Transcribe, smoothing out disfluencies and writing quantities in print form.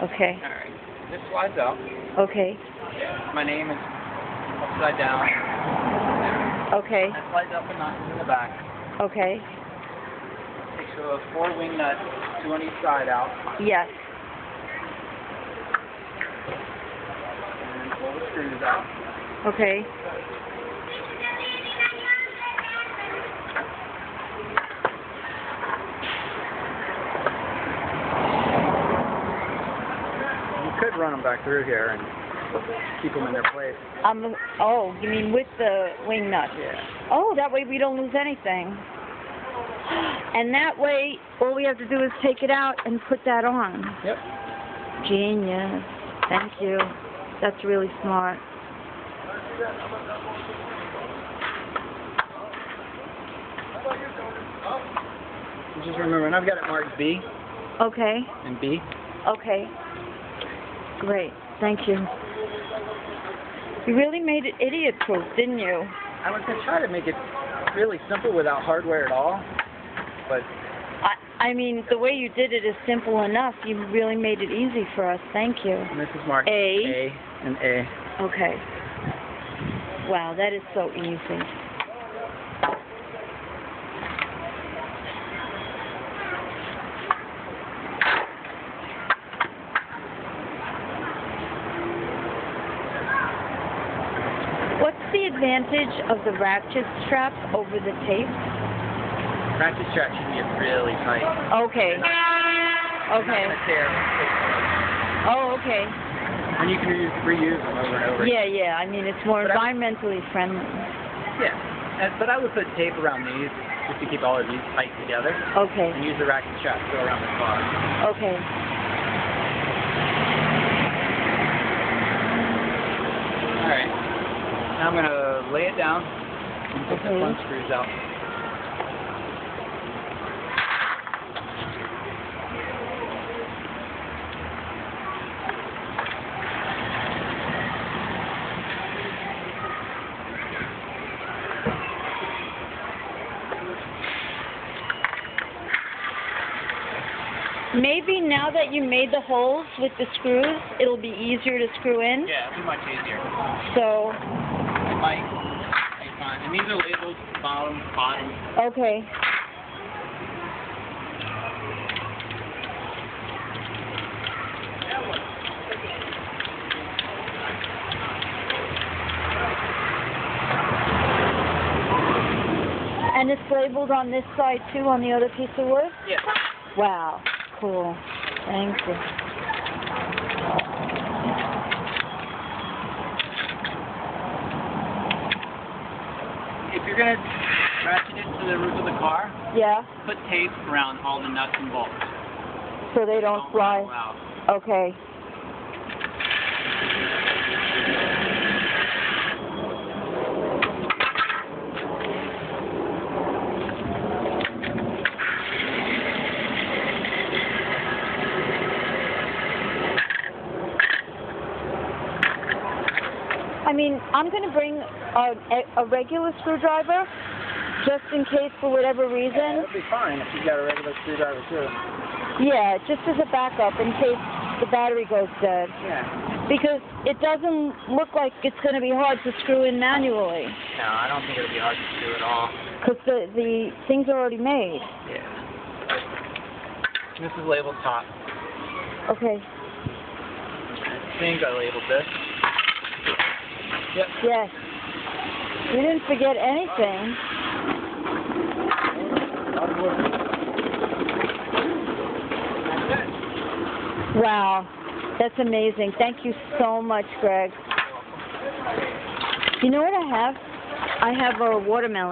Okay. Alright. This slides out. Okay. My name is upside down. There. Okay. That slides up a nut in the back. Okay. Takes a 4 wing nut, 2 on each side out. Yes. And pull the screws out. Okay. You could run them back through here and keep them in their place. Oh, you mean with the wing nut? Yeah. Oh, that way we don't lose anything. And that way, all we have to do is take it out and put that on. Yep. Genius. Thank you. That's really smart. Just remember, and I've got it marked B Okay. and B. Okay. Great. Thank you. You really made it idiot-proof, didn't you? I was going to try to make it really simple without hardware at all, but... I mean, the way you did it is simple enough. You really made it easy for us. Thank you. And this is marked A and A. Okay. Wow, that is so easy. What's the advantage of the ratchet strap over the tape? Ratchet strap should be really tight. Okay. Not Okay. gonna tear. Oh, okay. And you can reuse them over and over. Yeah. I mean, it's more environmentally friendly. Yeah. But I would put tape around these just to keep all of these tight together. Okay. And use the ratchet strap to go around the car. Okay. Alright. Now I'm going to lay it down and take the front screws out. Maybe now that you made the holes with the screws, it'll be easier to screw in. Yeah, it'll be much easier. So. It might be fine. And these are labeled bottom. Okay. And it's labeled on this side too, on the other piece of wood? Yeah. Wow. Cool. Thank you. If you're going to ratchet it to the roof of the car, Yeah. put tape around all the nuts and bolts. So they don't fly. rattle out. Okay. I mean, I'm going to bring a regular screwdriver, just in case for whatever reason. Yeah, that'll be fine if you've got a regular screwdriver too. Yeah, just as a backup in case the battery goes dead. Yeah. Because it doesn't look like it's going to be hard to screw in manually. No, I don't think it'll be hard to do at all. Because the things are already made. Yeah. This is labeled top. Okay. I think I labeled this. Yep. Yes. You didn't forget anything. Wow. That's amazing. Thank you so much, Greg. You know what I have? I have a watermelon.